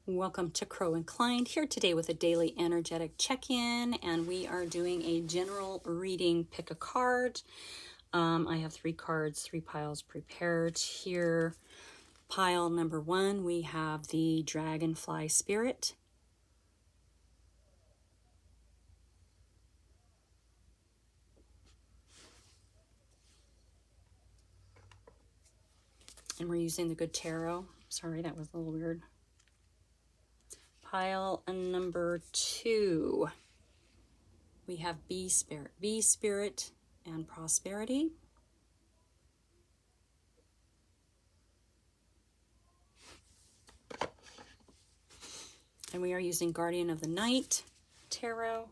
Welcome to Crow Inclined, here today with a daily energetic check-in, and we are doing a general reading. Pick a card. I have 3 cards, 3 piles prepared here. Pile number 1, we have the Dragonfly Spirit. And we're using the Good Tarot. Sorry, that was a little weird. Pile number 2, we have Bee Spirit and Prosperity. And we are using Guardian of the Night Tarot.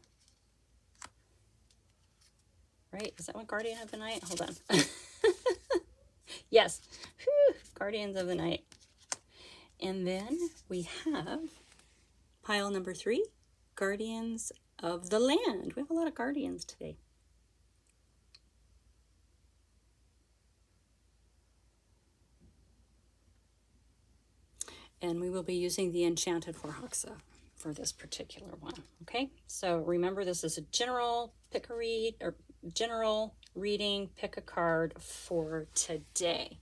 Right? Is that what Guardian of the Night? Hold on. Yes. Whew. Guardians of the Night. And then we have pile number 3, Guardians of the Land. We have a lot of guardians today. And we will be using the Enchanted Forhoxa for this particular one. Okay, so remember, this is a general general reading. Pick a card for today.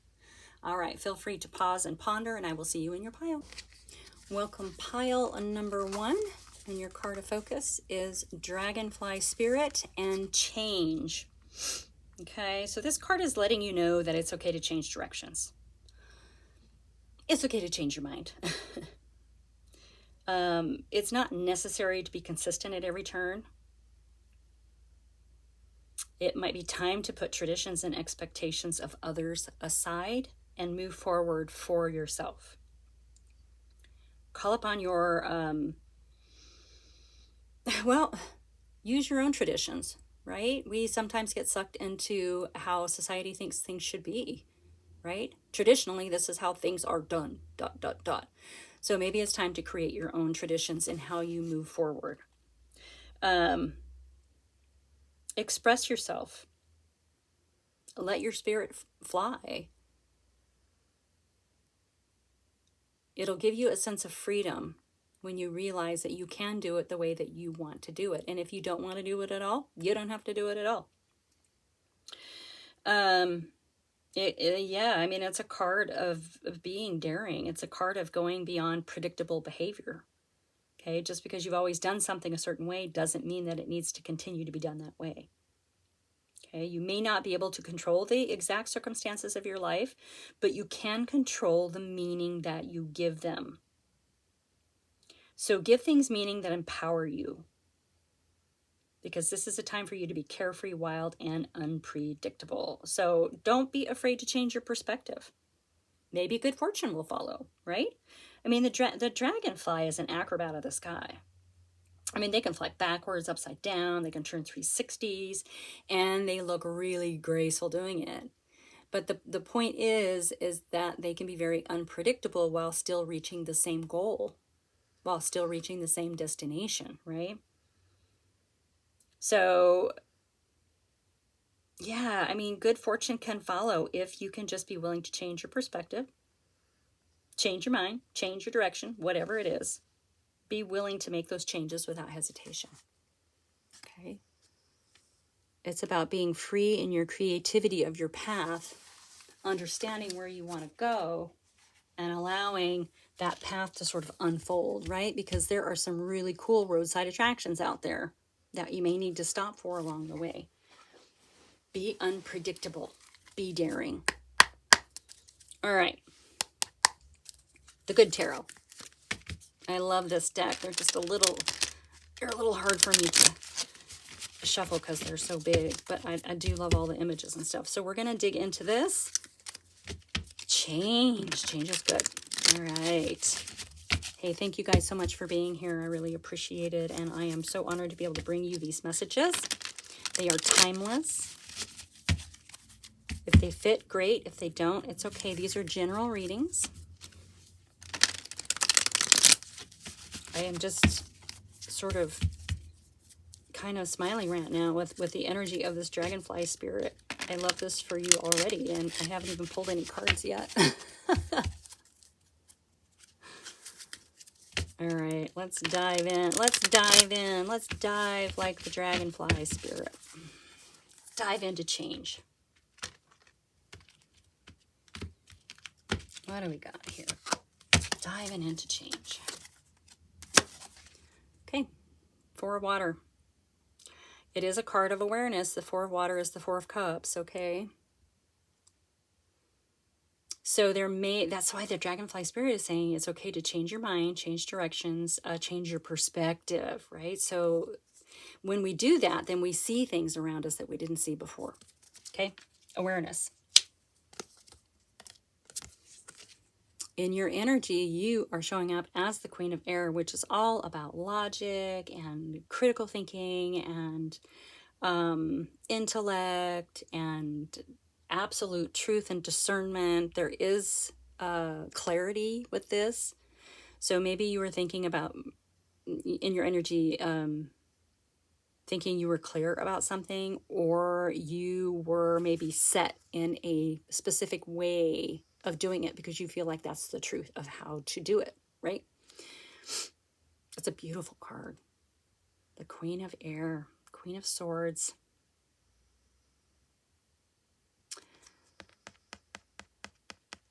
All right, feel free to pause and ponder, and I will see you in your pile. Welcome, pile number 1, and your card of focus is Dragonfly Spirit and Change. Okay, so this card is letting you know that it's okay to change directions. It's okay to change your mind. It's not necessary to be consistent at every turn. It might be time to put traditions and expectations of others aside and move forward for yourself. Call upon your, use your own traditions, right? We sometimes get sucked into how society thinks things should be, right? Traditionally, this is how things are done, ... So maybe it's time to create your own traditions in how you move forward. Express yourself. Let your spirit fly. It'll give you a sense of freedom when you realize that you can do it the way that you want to do it. And if you don't want to do it at all, you don't have to do it at all. It's a card of being daring. It's a card of going beyond predictable behavior. Okay, just because you've always done something a certain way doesn't mean that it needs to continue to be done that way. Okay, you may not be able to control the exact circumstances of your life, but you can control the meaning that you give them. So give things meaning that empower you, because this is a time for you to be carefree, wild, and unpredictable. So don't be afraid to change your perspective. Maybe good fortune will follow, right? I mean, the dragonfly is an acrobat of the sky. I mean, they can fly backwards, upside down, they can turn 360s, and they look really graceful doing it. But the point is that they can be very unpredictable while still reaching the same goal, while still reaching the same destination, right? So, yeah, I mean, good fortune can follow if you can just be willing to change your perspective, change your mind, change your direction, whatever it is. Be willing to make those changes without hesitation. Okay? It's about being free in your creativity of your path, understanding where you want to go, and allowing that path to sort of unfold, right? Because there are some really cool roadside attractions out there that you may need to stop for along the way. Be unpredictable. Be daring. All right. The Good Tarot. I love this deck. They're a little hard for me to shuffle because they're so big, but I do love all the images and stuff. So we're going to dig into this. Change is good. All right. Hey, thank you guys so much for being here. I really appreciate it, and I am so honored to be able to bring you these messages. They are timeless. If they fit, great. If they don't, it's okay. These are general readings. I am just sort of kind of smiling right now with the energy of this dragonfly spirit. I love this for you already, and I haven't even pulled any cards yet. All right, let's dive in. Let's dive in. Let's dive like the dragonfly spirit. Dive into change. What do we got here? Diving into change. Okay, Four of Water. It is a card of awareness. The Four of Water is the Four of Cups, okay? So that's why the dragonfly spirit is saying it's okay to change your mind, change directions, change your perspective, right? So when we do that, then we see things around us that we didn't see before, okay? Awareness. In your energy, you are showing up as the Queen of Air, which is all about logic and critical thinking and intellect and absolute truth and discernment. There is clarity with this. So maybe you were thinking about, in your energy, thinking you were clear about something, or you were maybe set in a specific way of doing it because you feel like that's the truth of how to do it, right? It's a beautiful card. The Queen of Air, Queen of Swords.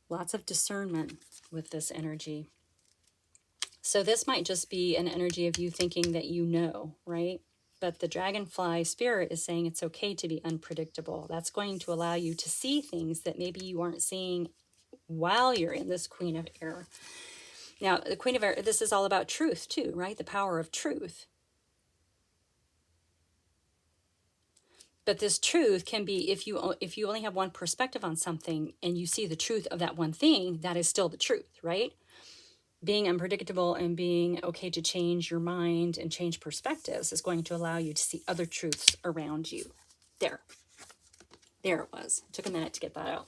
Lots of discernment with this energy. So this might just be an energy of you thinking that you know, right? But the dragonfly spirit is saying it's okay to be unpredictable. That's going to allow you to see things that maybe you aren't seeing while you're in this Queen of Air. Now, the Queen of Air, this is all about truth too, right? The power of truth. But this truth can be, if you only have one perspective on something and you see the truth of that one thing, that is still the truth, right? Being unpredictable and being okay to change your mind and change perspectives is going to allow you to see other truths around you. There it was. It took a minute to get that out.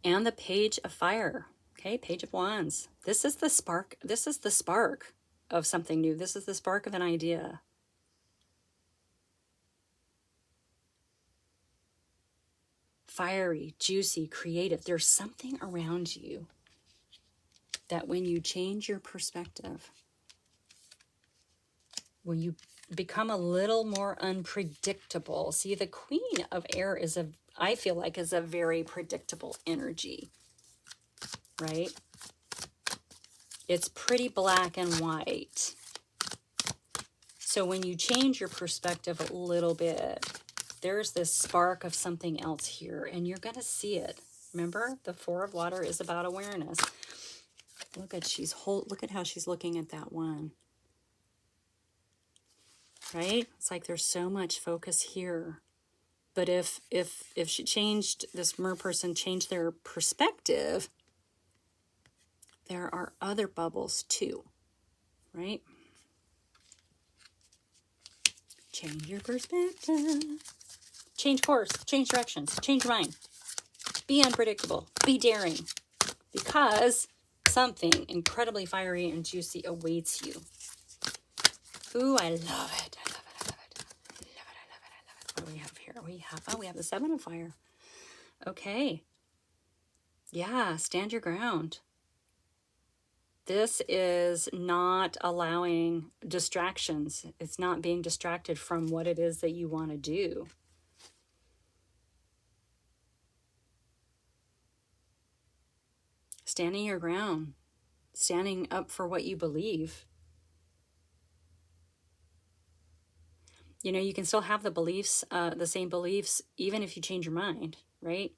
And the Page of Fire. Okay, Page of Wands. This is the spark. This is the spark of something new. This is the spark of an idea. Fiery, juicy, creative. There's something around you that when you change your perspective, when you become a little more unpredictable. See, the Queen of Air I feel like is a very predictable energy, right? It's pretty black and white. So when you change your perspective a little bit, there's this spark of something else here, and you're going to see it. Remember, the Four of Water is about awareness. Look at how she's looking at that one. Right? It's like there's so much focus here. But if she changed, this mer person changed their perspective, there are other bubbles too, right? Change your perspective. Change course, change directions, change your mind. Be unpredictable, be daring, because something incredibly fiery and juicy awaits you. Ooh, I love it. I love it. I love it. I love it. I love it. I love it. What do we have here? We have the Seven of Fire. Okay. Yeah, stand your ground. This is not allowing distractions. It's not being distracted from what it is that you want to do. Standing your ground. Standing up for what you believe. You know, you can still have the beliefs, the same beliefs, even if you change your mind, right?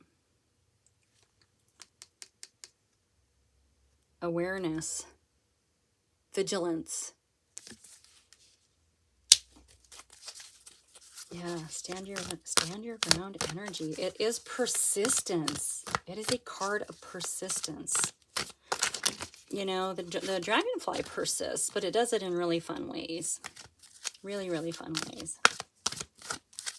Awareness, vigilance. Yeah, stand your ground energy. It is persistence. It is a card of persistence. You know, the dragonfly persists, but it does it in really fun ways. Really, really fun ways.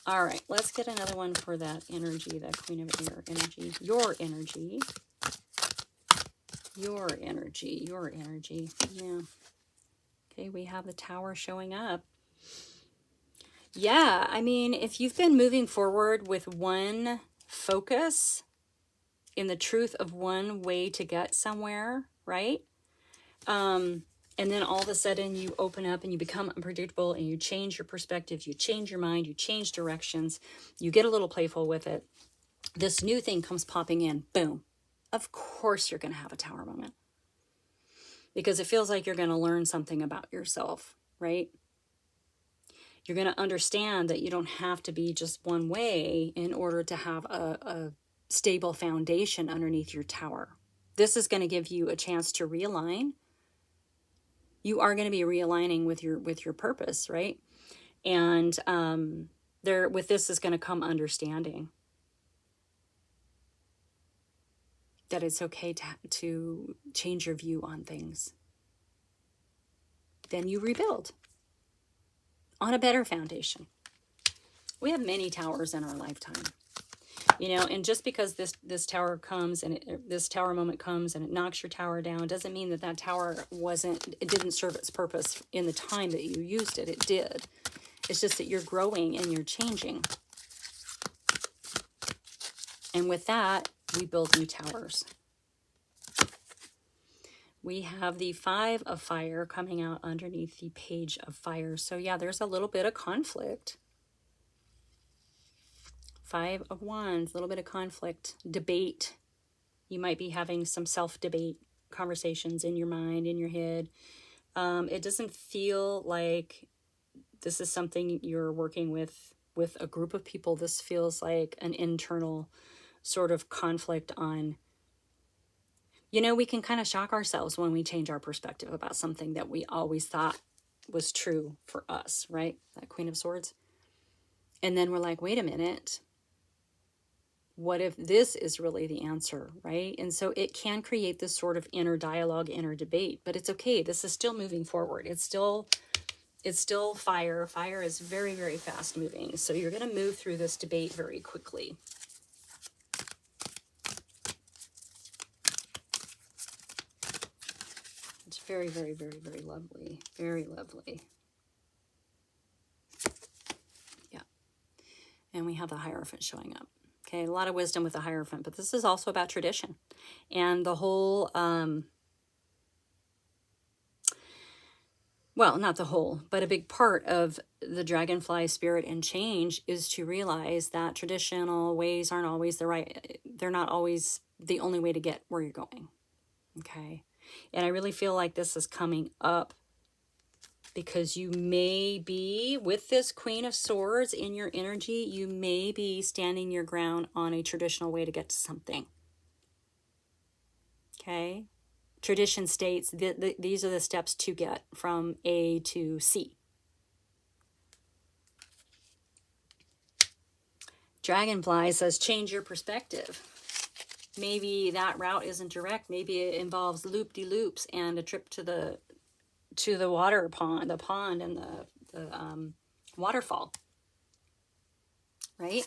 All right, let's get another one for that energy, that Queen of Air energy. Your energy. Your energy. Your energy. Yeah. Okay, we have the Tower showing up. Yeah, I mean, if you've been moving forward with one focus in the truth of one way to get somewhere, right? And then all of a sudden you open up and you become unpredictable and you change your perspective, you change your mind, you change directions, you get a little playful with it. This new thing comes popping in, boom. Of course you're going to have a tower moment because it feels like you're going to learn something about yourself, right? You're going to understand that you don't have to be just one way in order to have a stable foundation underneath your tower. This is going to give you a chance to realign. You are going to be realigning with your purpose, right? And there with this is going to come understanding that it's okay to change your view on things. Then you rebuild on a better foundation. We have many towers in our lifetime, and just because this tower comes and this tower moment comes and it knocks your tower down doesn't mean that tower it didn't serve its purpose in the time that you used it. It did. It's just that you're growing and you're changing. And with that, we build new towers. We have the 5 of Fire coming out underneath the Page of Fire. So yeah, there's a little bit of conflict. 5 of Wands, a little bit of conflict, debate. You might be having some self-debate conversations in your mind, in your head. It doesn't feel like this is something you're working with a group of people. This feels like an internal sort of conflict on, we can kind of shock ourselves when we change our perspective about something that we always thought was true for us, right? That Queen of Swords. And then we're like, wait a minute. What if this is really the answer, right? And so it can create this sort of inner dialogue, inner debate, but it's okay. This is still moving forward. It's still fire. Fire is very, very fast moving. So you're going to move through this debate very quickly. It's very, very, very, very lovely. Very lovely. Yeah. And we have the Hierophant showing up. Okay, a lot of wisdom with the Hierophant, but this is also about tradition. And the whole, well, not the whole, but a big part of the dragonfly spirit and change is to realize that traditional ways aren't always they're not always the only way to get where you're going. Okay. And I really feel like this is coming up because you may be, with this Queen of Swords in your energy, you may be standing your ground on a traditional way to get to something. Okay? Tradition states that these are the steps to get from A to C. Dragonfly says, change your perspective. Maybe that route isn't direct. Maybe it involves loop-de-loops and a trip to the water pond, and the waterfall, right?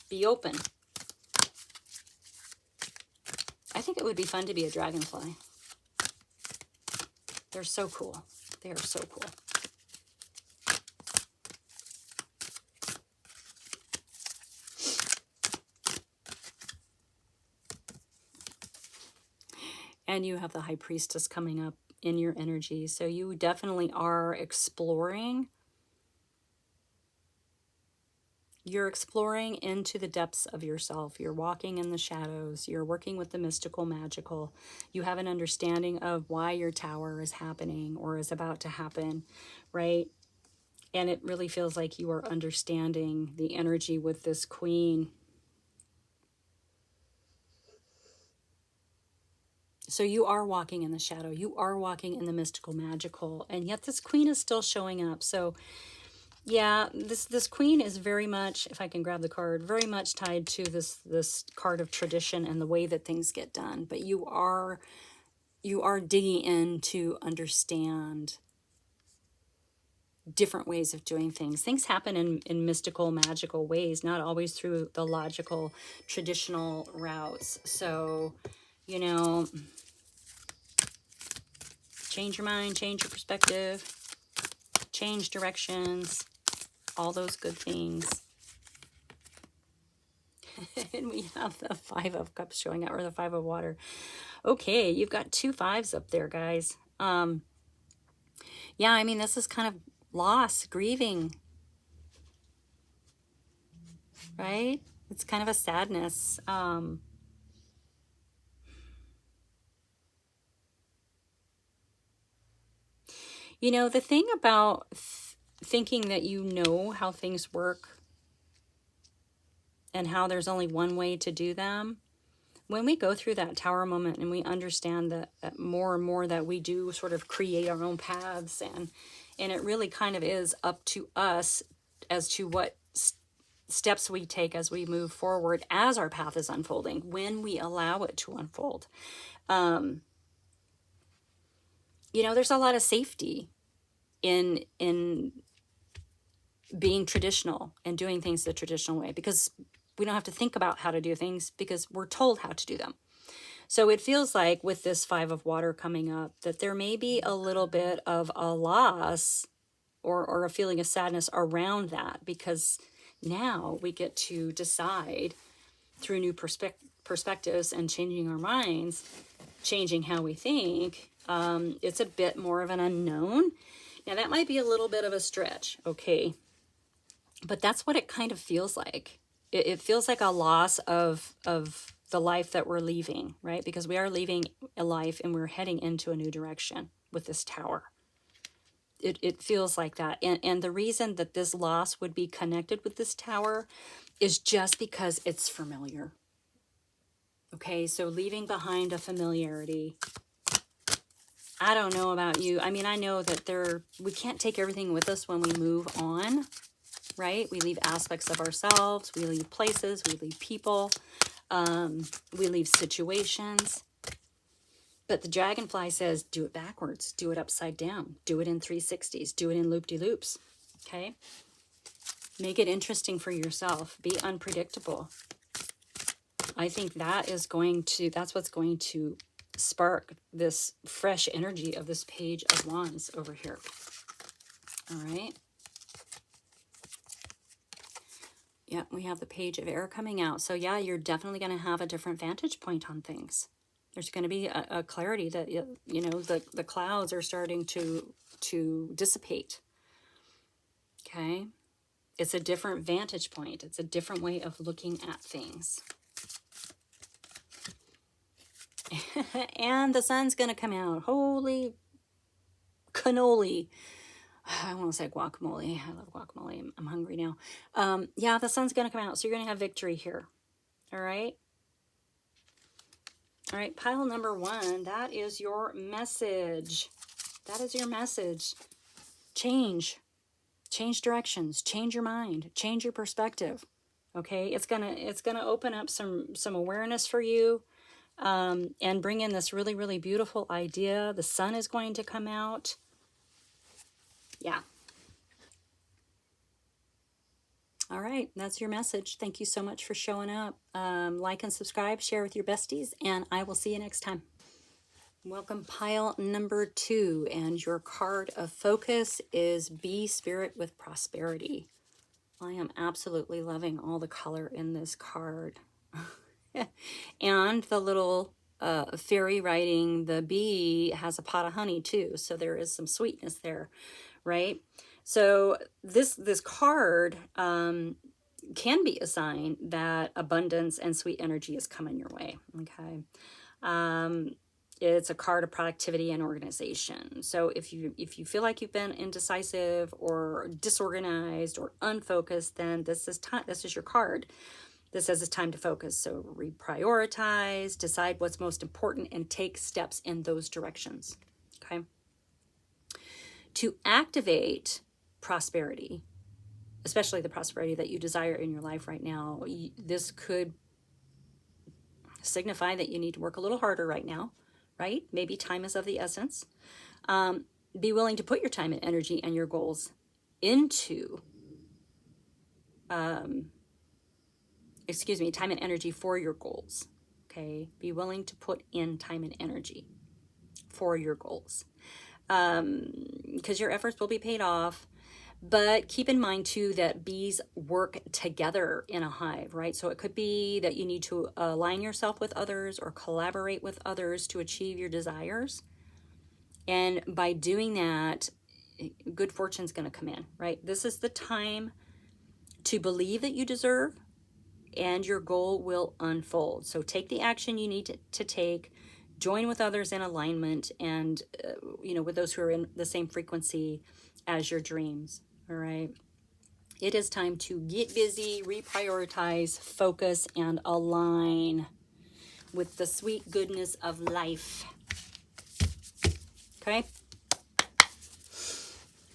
Be open. I think it would be fun to be a dragonfly. They're so cool. They are so cool. And you have the High Priestess coming up in your energy. So you definitely are exploring. You're exploring into the depths of yourself. You're walking in the shadows. You're working with the mystical, magical. You have an understanding of why your tower is happening or is about to happen, right? And it really feels like you are understanding the energy with this Queen. So you are walking in the shadow. You are walking in the mystical, magical. And yet this Queen is still showing up. So yeah, this Queen is very much, if I can grab the card, very much tied to this card of tradition and the way that things get done. But you are digging in to understand different ways of doing things. Things happen in mystical, magical ways, not always through the logical, traditional routes. So, change your mind, change your perspective, change directions, all those good things. And we have the 5 of Cups showing up, or the 5 of Water. Okay, you've got 2 5s up there, guys. Yeah, I mean, this is kind of loss, grieving, right? It's kind of a sadness. You know, the thing about thinking that you know how things work and how there's only one way to do them, when we go through that tower moment and we understand that more and more that we do sort of create our own paths, and it really kind of is up to us as to what steps we take as we move forward as our path is unfolding, when we allow it to unfold. You know, there's a lot of safety in being traditional and doing things the traditional way, because we don't have to think about how to do things because we're told how to do them. So it feels like with this 5 of water coming up that there may be a little bit of a loss or a feeling of sadness around that, because now we get to decide through new perspectives and changing our minds, changing how we think. It's a bit more of an unknown. Now that might be a little bit of a stretch, okay? But that's what it kind of feels like. It feels like a loss of the life that we're leaving, right? Because we are leaving a life and we're heading into a new direction with this tower. It feels like that. And the reason that this loss would be connected with this tower is just because it's familiar. Okay, so leaving behind a familiarity. I don't know about you. I mean, I know that we can't take everything with us when we move on, right? We leave aspects of ourselves, we leave places, we leave people, we leave situations. But the dragonfly says, do it backwards, do it upside down, do it in 360s, do it in loop-de-loops, okay? Make it interesting for yourself. Be unpredictable. I think that's what's going to spark this fresh energy of this Page of Wands over here. All right. Yeah, we have the Page of Air coming out. So yeah, you're definitely going to have a different vantage point on things. There's going to be a clarity that, you know, the clouds are starting to dissipate. Okay. It's a different vantage point. It's a different way of looking at things. And the sun's going to come out. Holy cannoli. I want to say guacamole. I love guacamole. I'm hungry now. Yeah, the sun's going to come out. So you're going to have victory here. All right. All right. Pile number 1. That is your message. That is your message. Change. Change directions. Change your mind. Change your perspective. Okay. It's gonna open up some awareness for you. And bring in this really, really beautiful idea. The sun is going to come out. Yeah. All right, that's your message. Thank you so much for showing up. Like and subscribe, share with your besties, and I will see you next time. Welcome, pile number 2, and your card of focus is Be Spirit with Prosperity. I am absolutely loving all the color in this card. And the little fairy riding the bee has a pot of honey too, so there is some sweetness there, right? So this card can be a sign that abundance and sweet energy is coming your way. Okay, it's a card of productivity and organization. So if you feel like you've been indecisive or disorganized or unfocused, then this is your card. This says it's time to focus. So reprioritize, decide what's most important, and take steps in those directions. Okay. To activate prosperity, especially the prosperity that you desire in your life right now, this could signify that you need to work a little harder right now, right? Maybe time is of the essence. Be willing to put your time and energy and your goals into time and energy for your goals. Okay. Be willing to put in time and energy for your goals. Because your efforts will be paid off. But keep in mind too that bees work together in a hive, right? So it could be that you need to align yourself with others or collaborate with others to achieve your desires. And by doing that, good fortune's going to come in, right? This is the time to believe that you deserve, and your goal will unfold. So take the action you need to take, join with others in alignment, and with those who are in the same frequency as your dreams. All right. It is time to get busy, reprioritize, focus, and align with the sweet goodness of life. Okay.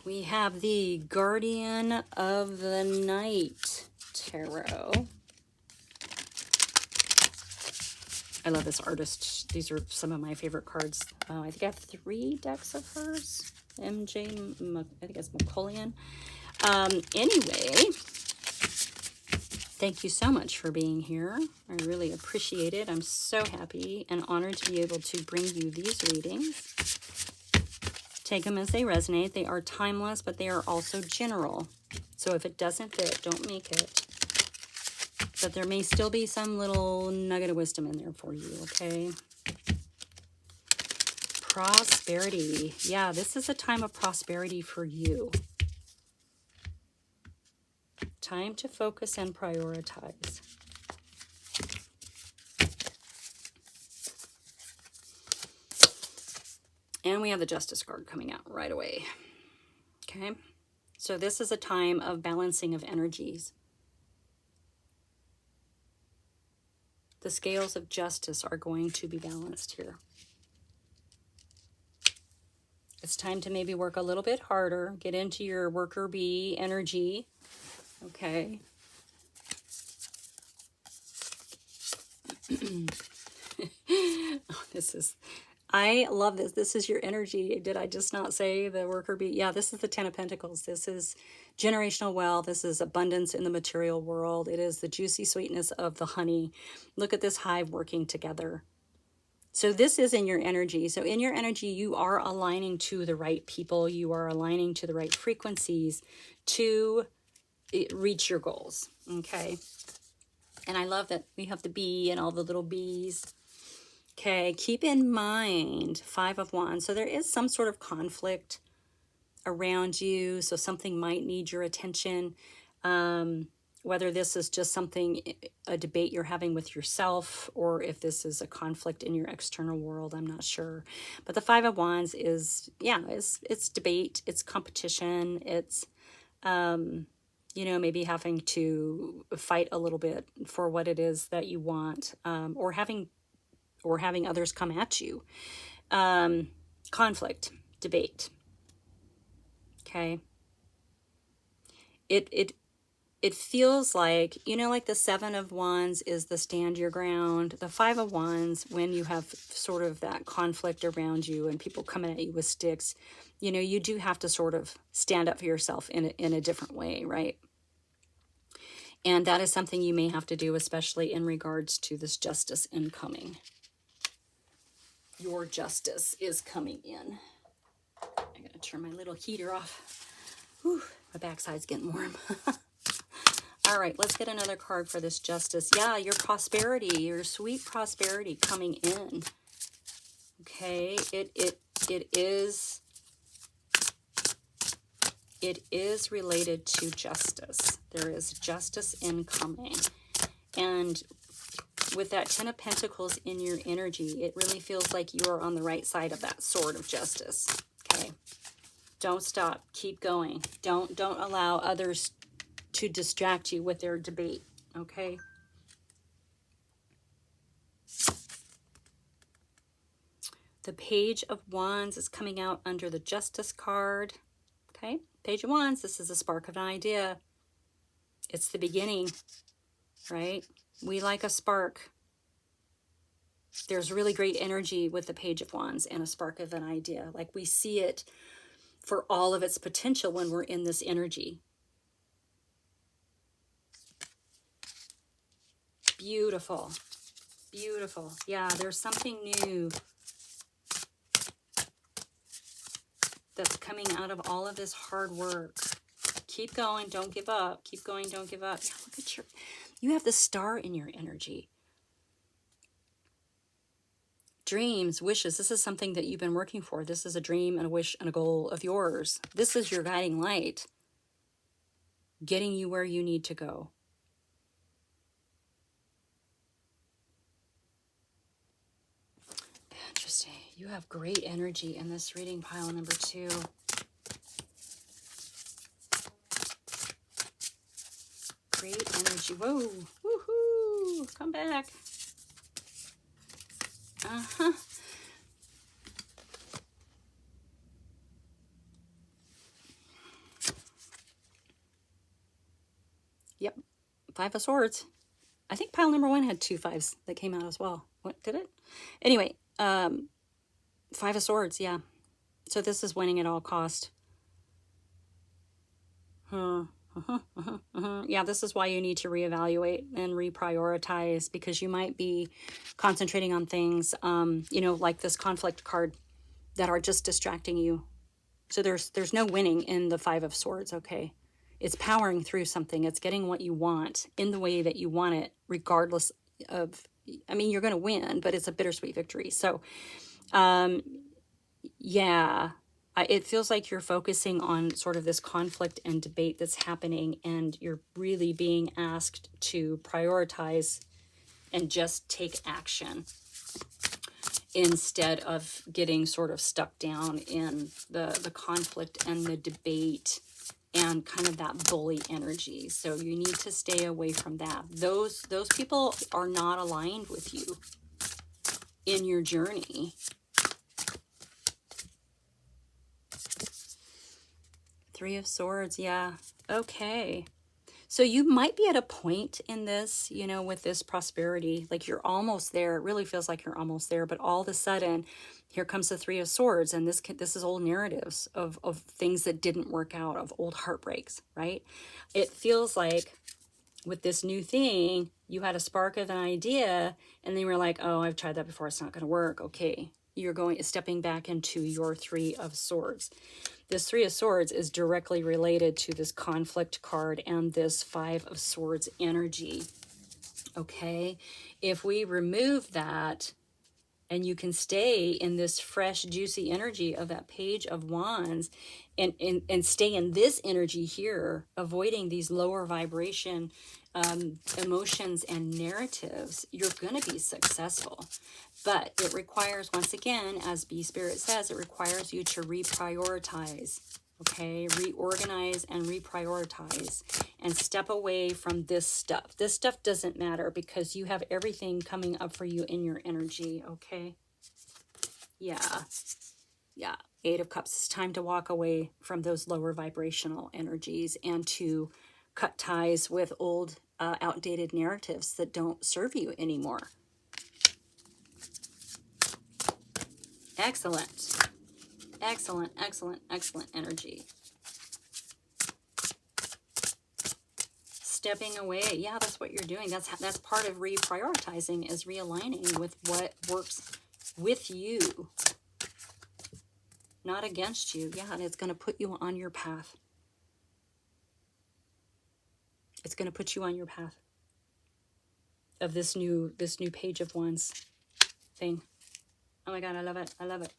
We have the Guardian of the Night Tarot. I love this artist. These are some of my favorite cards. I think I have 3 decks of hers. I think it's McCullion. Anyway, thank you so much for being here. I really appreciate it. I'm so happy and honored to be able to bring you these readings. Take them as they resonate. They are timeless, but they are also general. So if it doesn't fit, don't make it. But there may still be some little nugget of wisdom in there for you, okay? Prosperity. Yeah, this is a time of prosperity for you. Time to focus and prioritize. And we have the Justice card coming out right away. Okay? So this is a time of balancing of energies. The scales of justice are going to be balanced here. It's time to maybe work a little bit harder, get into your worker bee energy. Okay. I love this. This is your energy. Did I just not say the worker bee? Yeah, this is the 10 of Pentacles. This is generational wealth. This is abundance in the material world. It is the juicy sweetness of the honey. Look at this hive working together. So this is in your energy. So in your energy, you are aligning to the right people. You are aligning to the right frequencies to reach your goals. Okay. And I love that we have the bee and all the little bees. Okay, keep in mind, 5 of Wands. So there is some sort of conflict around you. So something might need your attention. Whether this is just something, a debate you're having with yourself, or if this is a conflict in your external world, I'm not sure. But the 5 of Wands is, yeah, it's debate, it's competition, it's, maybe having to fight a little bit for what it is that you want, or having others come at you. Conflict, debate. Okay. It feels like, like the 7 of Wands is the stand your ground. The 5 of Wands, when you have sort of that conflict around you and people coming at you with sticks, you do have to sort of stand up for yourself in a different way, right? And that is something you may have to do, especially in regards to this justice incoming. Your justice is coming in. I'm going to turn my little heater off. Whew, my backside's getting warm. All right, let's get another card for this justice. Yeah, your prosperity, your sweet prosperity coming in. Okay, it is related to justice. There is justice incoming. And with that 10 of Pentacles in your energy, it really feels like you are on the right side of that sword of justice. Okay. Don't stop. Keep going. Don't allow others to distract you with their debate. Okay. The Page of Wands is coming out under the Justice card. Okay. Page of Wands. This is a spark of an idea. It's the beginning, right? We like a spark. There's really great energy with the Page of Wands and a spark of an idea. Like we see it for all of its potential when we're in this energy. Beautiful. Beautiful. Yeah, there's something new that's coming out of all of this hard work. Keep going. Don't give up. Keep going. Don't give up. Yeah, look at you have the star in your energy. Dreams, wishes. This is something that you've been working for. This is a dream and a wish and a goal of yours. This is your guiding light, getting you where you need to go. Interesting. You have great energy in this reading, pile number 2. Great energy. Whoa. Woohoo. Come back. Uh-huh. Yep. 5 of Swords. I think pile number 1 had 2 5s that came out as well. What did it? Anyway, 5 of Swords, yeah. So this is winning at all cost. Yeah, this is why you need to reevaluate and reprioritize, because you might be concentrating on things, you know, like this conflict card, that are just distracting you. So there's no winning in the 5 of Swords, okay? It's powering through something. It's getting what you want in the way that you want it, regardless of, I mean, you're going to win, but it's a bittersweet victory. So, yeah, it feels like you're focusing on sort of this conflict and debate that's happening, and you're really being asked to prioritize and just take action instead of getting sort of stuck down in the conflict and the debate and kind of that bully energy. So you need to stay away from that. Those people are not aligned with you in your journey. 3 of Swords, yeah. Okay. So you might be at a point in this, you know, with this prosperity, like you're almost there. It really feels like you're almost there, but all of a sudden, here comes the 3 of Swords, and this is old narratives of things that didn't work out, of old heartbreaks, right? It feels like with this new thing, you had a spark of an idea, and then you were like, oh, I've tried that before, it's not going to work. Okay, you're stepping back into your 3 of Swords. This 3 of Swords is directly related to this conflict card and this 5 of Swords energy. Okay, if we remove that, and you can stay in this fresh, juicy energy of that Page of Wands, and stay in this energy here, avoiding these lower vibration emotions and narratives, you're going to be successful. But it requires, once again, as B Spirit says, it requires you to reprioritize, okay? Reorganize and reprioritize and step away from this stuff. This stuff doesn't matter because you have everything coming up for you in your energy, okay? Yeah. Yeah. 8 of Cups. It's time to walk away from those lower vibrational energies and to cut ties with old, outdated narratives that don't serve you anymore. Excellent. Excellent, excellent, excellent energy. Stepping away. Yeah, that's what you're doing. That's part of reprioritizing, is realigning with what works with you, not against you. Yeah, and it's going to put you on your path. It's going to put you on your path of this new Page of Wands thing. Oh my God, I love it. I love it.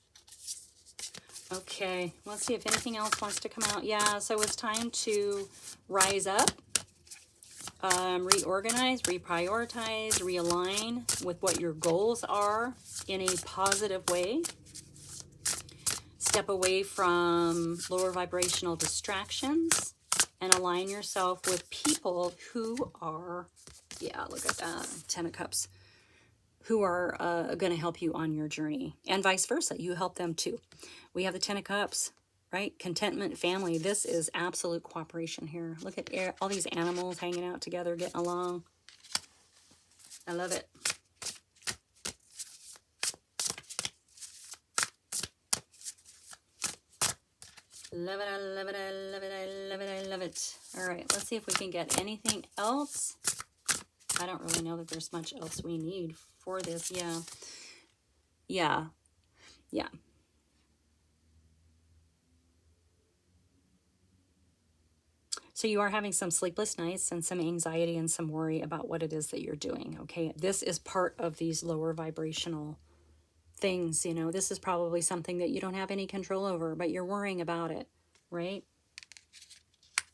Okay, let's see if anything else wants to come out. Yeah, so it's time to rise up, reorganize, reprioritize, realign with what your goals are in a positive way. Step away from lower vibrational distractions and align yourself with people who are, yeah, look at that, 10 of Cups, who are going to help you on your journey, and vice versa. You help them too. We have the 10 of Cups, right? Contentment, family. This is absolute cooperation here. Look at all these animals hanging out together, getting along. I love it. Love it, I love it, I love it, I love it, I love it. All right, let's see if we can get anything else. I don't really know that there's much else we need for this. Yeah. Yeah. Yeah. So you are having some sleepless nights and some anxiety and some worry about what it is that you're doing, okay? This is part of these lower vibrational things, you know. This is probably something that you don't have any control over, but you're worrying about it, right?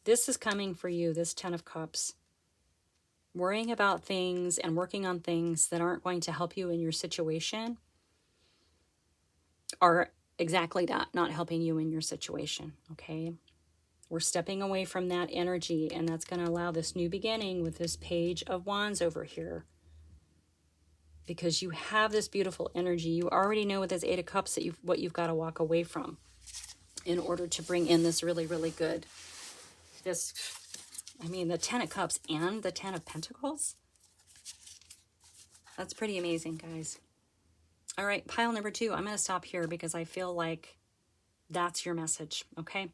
This is coming for you, this Ten of Cups. Worrying about things and working on things that aren't going to help you in your situation are exactly that, not helping you in your situation, okay? We're stepping away from that energy, and that's going to allow this new beginning with this Page of Wands over here. Because you have this beautiful energy. You already know with this Eight of Cups that what you've got to walk away from in order to bring in this really, really good. The Ten of Cups and the Ten of Pentacles. That's pretty amazing, guys. All right, pile number 2. I'm going to stop here because I feel like that's your message, okay?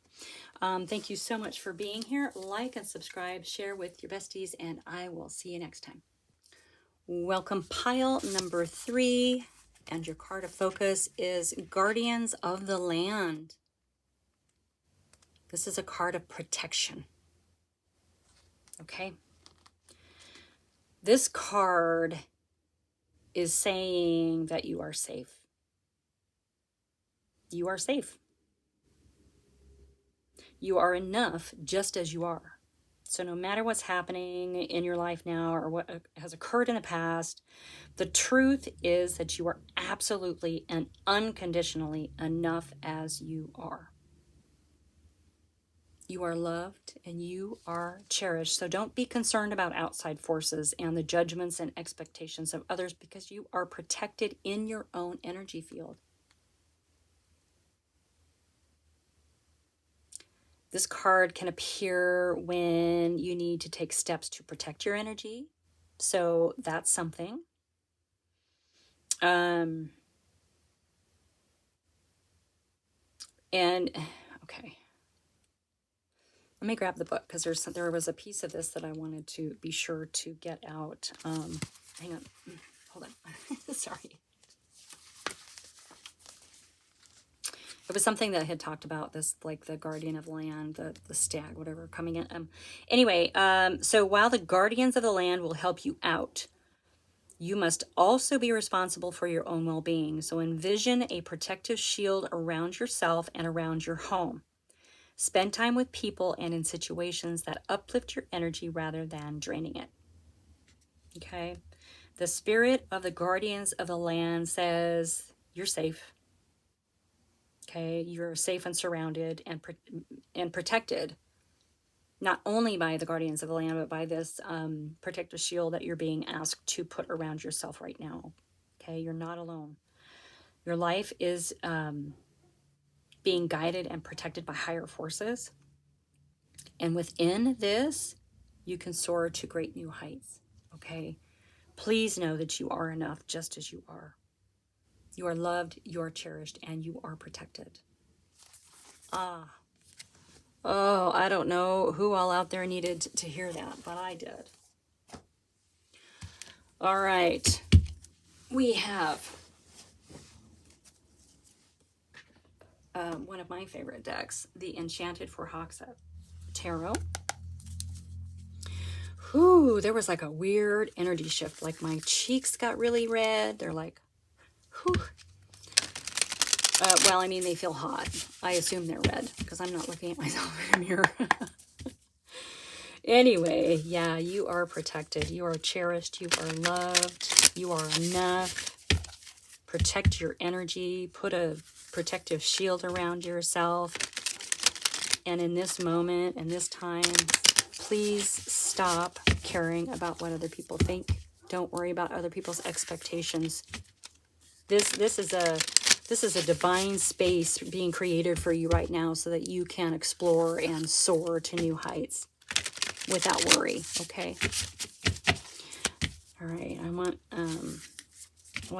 Thank you so much for being here. Like and subscribe, share with your besties, and I will see you next time. Welcome, pile number 3, and your card of focus is Guardians of the Land. This is a card of protection, okay? This card is saying that you are safe. You are safe. You are enough just as you are. So no matter what's happening in your life now or what has occurred in the past, the truth is that you are absolutely and unconditionally enough as you are. You are loved and you are cherished. So don't be concerned about outside forces and the judgments and expectations of others, because you are protected in your own energy field. This card can appear when you need to take steps to protect your energy. So that's something. Okay. Let me grab the book because there was a piece of this that I wanted to be sure to get out. Hang on. Hold on. Sorry. It was something that I had talked about, this, like the guardian of land, the stag, whatever, coming in. Anyway, so while the guardians of the land will help you out, you must also be responsible for your own well-being. So envision a protective shield around yourself and around your home. Spend time with people and in situations that uplift your energy rather than draining it. Okay? The spirit of the guardians of the land says you're safe. Okay? You're safe and surrounded and protected, not only by the guardians of the land, but by this protective shield that you're being asked to put around yourself right now. Okay? You're not alone. Your life is being guided and protected by higher forces. And within this, you can soar to great new heights, okay? Please know that you are enough just as you are. You are loved, you are cherished, and you are protected. Oh, I don't know who all out there needed to hear that, but I did. All right. We have one of my favorite decks, the Enchanted for Hoxha Tarot. Whew, there was like a weird energy shift. Like my cheeks got really red. They're like, whew. Well, I mean, they feel hot. I assume they're red because I'm not looking at myself in a mirror. Anyway, yeah, you are protected. You are cherished. You are loved. You are enough. Protect your energy. Put a protective shield around yourself. And in this moment, in this time, please stop caring about what other people think. Don't worry about other people's expectations. This is a divine space being created for you right now so that you can explore and soar to new heights without worry, okay? All right, I want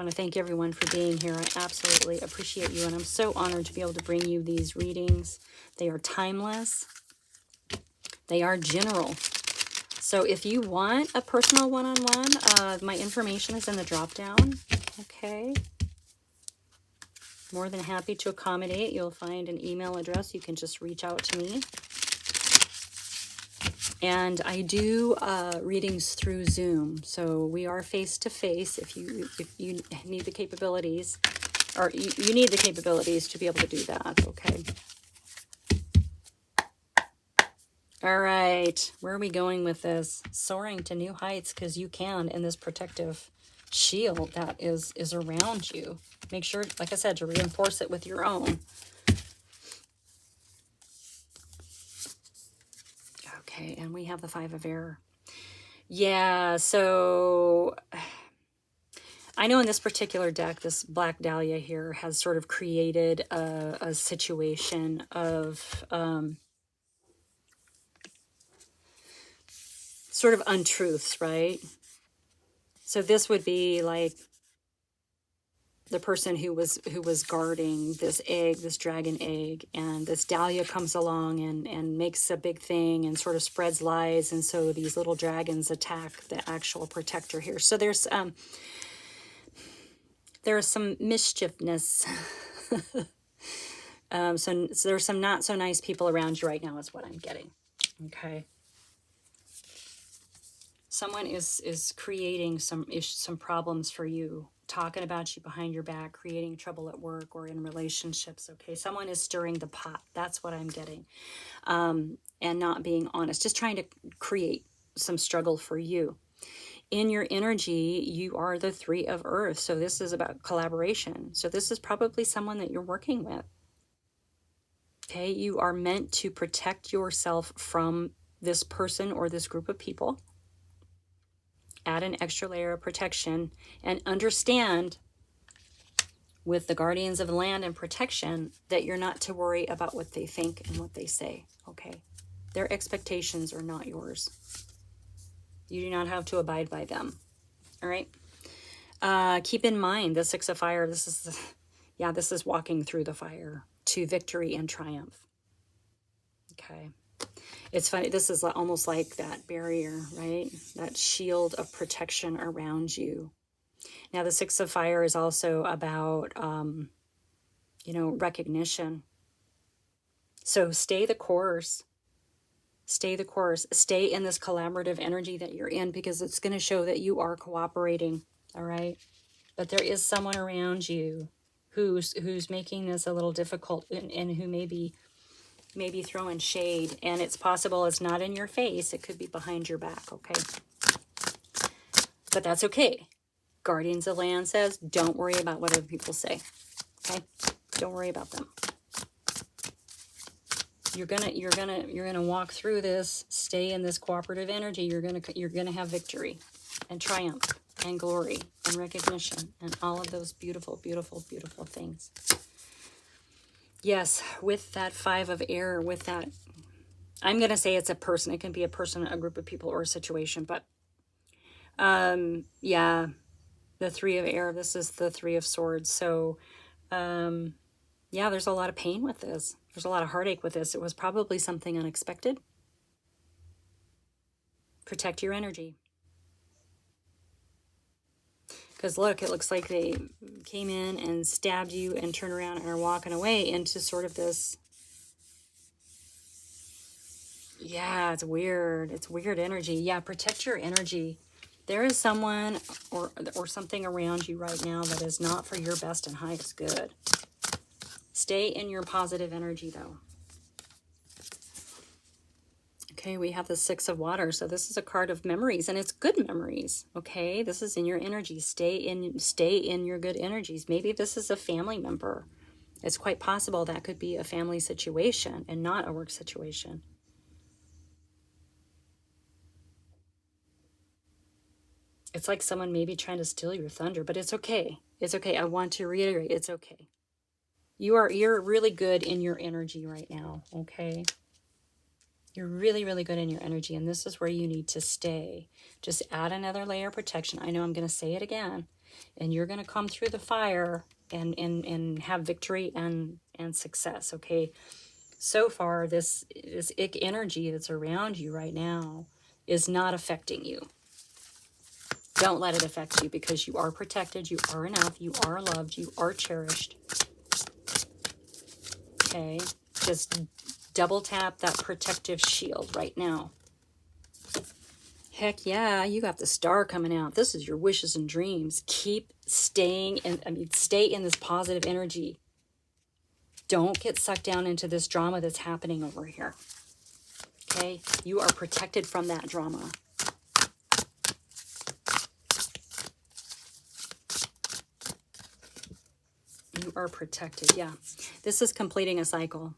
to thank everyone for being here. I absolutely appreciate you, and I'm so honored to be able to bring you these readings. They are timeless. They are general. So if you want a personal one-on-one, my information is in the drop-down, okay? More than happy to accommodate. You'll find an email address. You can just reach out to me. And I do readings through Zoom, so we are face to face. If you need the capabilities, or you need the capabilities to be able to do that. Okay. All right, where are we going with this? Soaring to new heights, because you can, in this protective shield that is around you. Make sure, like I said, to reinforce it with your own. Okay, and we have the Five of Air. Yeah, so I know in this particular deck, this Black Dahlia here has sort of created a situation of sort of untruths, right? So this would be like the person who was guarding this egg, this dragon egg, and this dahlia comes along and makes a big thing and sort of spreads lies, and so these little dragons attack the actual protector here. So there's some mischiefness. So there's some not so nice people around you right now is what I'm getting. Okay. Someone is creating some problems for you, talking about you behind your back, creating trouble at work or in relationships. Okay, someone is stirring the pot. That's what I'm getting. And not being honest, just trying to create some struggle for you. In your energy, you are the Three of Earth. So this is about collaboration. So this is probably someone that you're working with. Okay, you are meant to protect yourself from this person or this group of people. Add an extra layer of protection and understand with the guardians of the land and protection that you're not to worry about what they think and what they say. Okay, their expectations are not yours. You do not have to abide by them. All right. Keep in mind the Six of Fire. This is walking through the fire to victory and triumph. Okay. It's funny, this is almost like that barrier, right? That shield of protection around you. Now, the Six of Fire is also about, recognition. So stay the course. Stay the course. Stay in this collaborative energy that you're in, because it's going to show that you are cooperating, all right? But there is someone around you who's making this a little difficult and who maybe throwing shade, and it's possible it's not in your face. It could be behind your back, okay? But that's okay. Guardians of Land says, don't worry about what other people say, okay? Don't worry about them. You're gonna walk through this. Stay in this cooperative energy. You're gonna have victory and triumph and glory and recognition and all of those beautiful, beautiful, beautiful things. Yes, with that Five of Air, with that, I'm going to say it's a person. It can be a person, a group of people, or a situation. But, yeah, the Three of Air, this is the Three of Swords. So, yeah, there's a lot of pain with this. There's a lot of heartache with this. It was probably something unexpected. Protect your energy. Because look, it looks like they came in and stabbed you and turned around and are walking away into sort of this. Yeah, it's weird. It's weird energy. Yeah, protect your energy. There is someone or something around you right now that is not for your best and highest good. Stay in your positive energy, though. Okay, we have the Six of Water. So this is a card of memories, and it's good memories. Okay, this is in your energy. Stay in your good energies. Maybe this is a family member. It's quite possible that could be a family situation and not a work situation. It's like someone maybe trying to steal your thunder, but it's okay. It's okay. I want to reiterate, it's okay. You're really good in your energy right now, okay? You're really, really good in your energy, and this is where you need to stay. Just add another layer of protection. I know I'm going to say it again, and you're going to come through the fire and have victory and success, okay? So far, this ick energy that's around you right now is not affecting you. Don't let it affect you, because you are protected, you are enough, you are loved, you are cherished. Okay? Just double tap that protective shield right now. Heck yeah, you got the star coming out. This is your wishes and dreams. Keep staying stay in this positive energy. Don't get sucked down into this drama that's happening over here. Okay? You are protected from that drama. You are protected. Yeah. This is completing a cycle.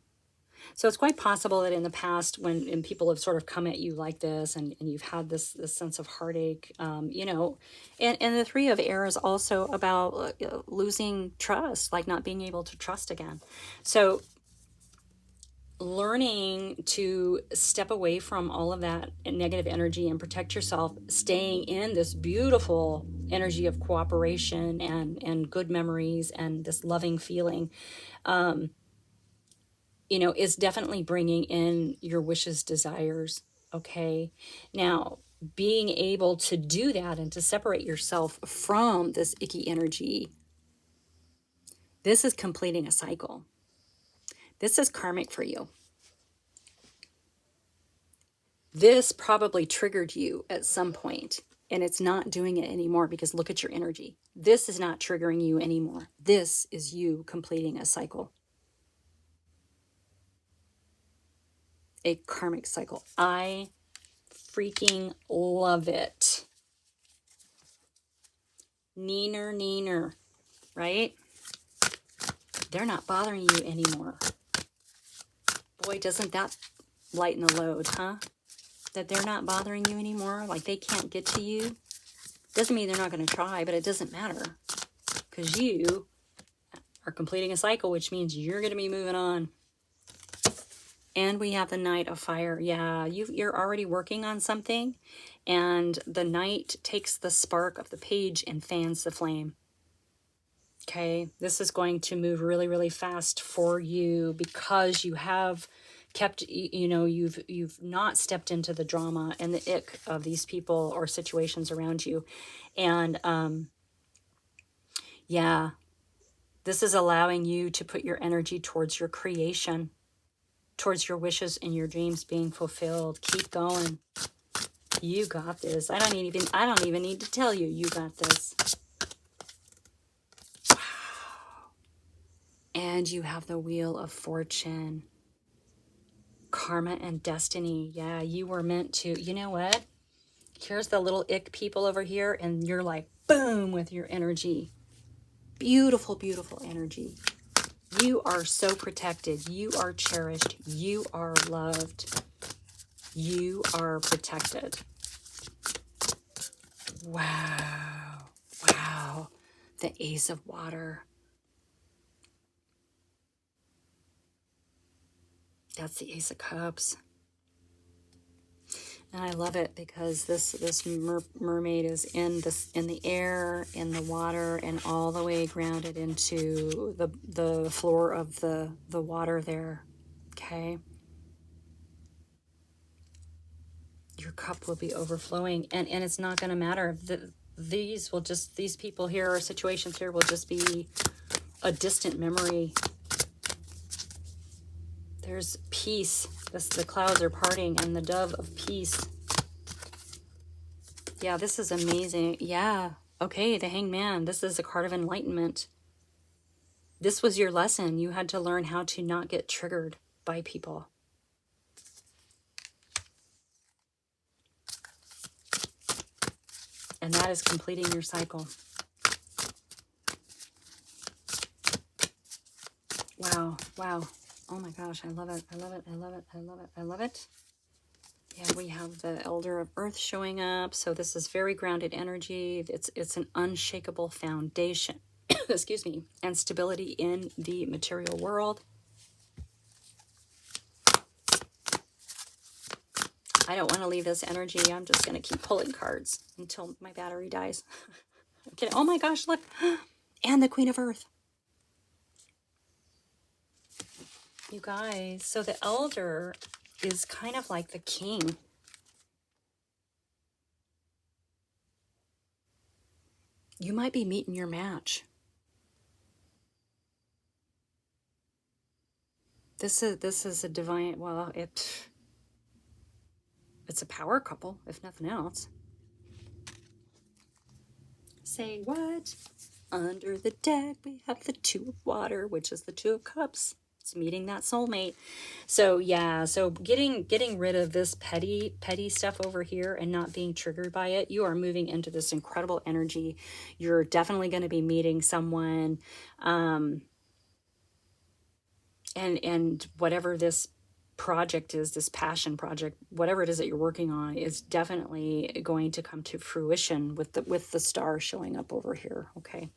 So it's quite possible that in the past, when people have sort of come at you like this, and you've had this sense of heartache, you know, and the Three of Air is also about losing trust, like not being able to trust again. So learning to step away from all of that negative energy and protect yourself, staying in this beautiful energy of cooperation and good memories and this loving feeling, you know, is definitely bringing in your wishes, desires. Okay. Now, being able to do that and to separate yourself from this icky energy, this is completing a cycle. This is karmic for you. This probably triggered you at some point, and it's not doing it anymore, because look at your energy. This is not triggering you anymore. This is you completing a cycle. A karmic cycle. I freaking love it. Neener, right? They're not bothering you anymore. Boy, doesn't that lighten the load, huh? That they're not bothering you anymore, like they can't get to you. Doesn't mean they're not going to try, but it doesn't matter, because you are completing a cycle, which means you're going to be moving on. And we have the Knight of Fire. Yeah, you're already working on something, and the Knight takes the spark of the page and fans the flame. Okay, this is going to move really, really fast for you, because you have kept, you know, you've not stepped into the drama and the ick of these people or situations around you. And yeah, this is allowing you to put your energy towards your creation, towards your wishes and your dreams being fulfilled. Keep going. You got this. I don't even need to tell you, you got this. And you have the Wheel of Fortune. Karma and destiny. Yeah, you were meant to, you know what? Here's the little ick people over here, and you're like, boom, with your energy. Beautiful, beautiful energy. You are so protected. You are cherished. You are loved. You are protected. Wow. Wow. The Ace of Water. That's the Ace of Cups. And I love it, because this mermaid is in the air, in the water, and all the way grounded into the floor of the water there. Okay. Your cup will be overflowing, and it's not going to matter. These people here, or situations here, will just be a distant memory. There's peace. The clouds are parting, and the dove of peace. Yeah, this is amazing. Yeah. Okay, the Hangman. This is a card of enlightenment. This was your lesson. You had to learn how to not get triggered by people. And that is completing your cycle. Wow. Wow. Oh my gosh, I love it. I love it. I love it. I love it. I love it. Yeah, we have the Elder of Earth showing up. So this is very grounded energy. It's an unshakable foundation. Excuse me. And stability in the material world. I don't want to leave this energy. I'm just going to keep pulling cards until my battery dies. I'm kidding. Oh my gosh, look. And the Queen of Earth. You guys, so the Elder is kind of like the king. You might be meeting your match. This is a divine, well, it's It's a power couple, if nothing else. Say what? Under the deck, we have the Two of Water, which is the Two of Cups. It's meeting that soulmate. So yeah, so getting rid of this petty stuff over here and not being triggered by it, you are moving into this incredible energy. You're definitely going to be meeting someone, and whatever this project is, this passion project, whatever it is that you're working on, is definitely going to come to fruition with the star showing up over here. Okay,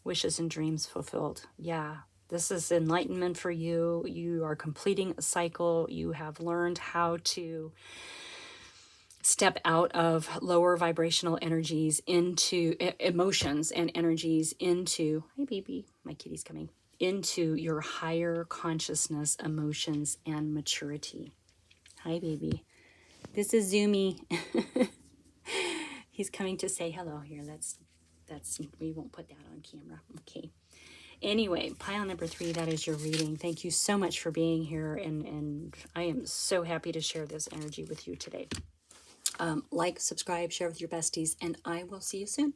wishes and dreams fulfilled. Yeah, this is enlightenment for you. You are completing a cycle. You have learned how to step out of lower vibrational energies into emotions and energies into, hi baby, my kitty's coming, into your higher consciousness, emotions, and maturity. Hi baby. This is Zoomy. He's coming to say hello here. That's we won't put that on camera. Okay. Anyway, pile number 3, that is your reading. Thank you so much for being here, and I am so happy to share this energy with you today. Like, subscribe, share with your besties, and I will see you soon.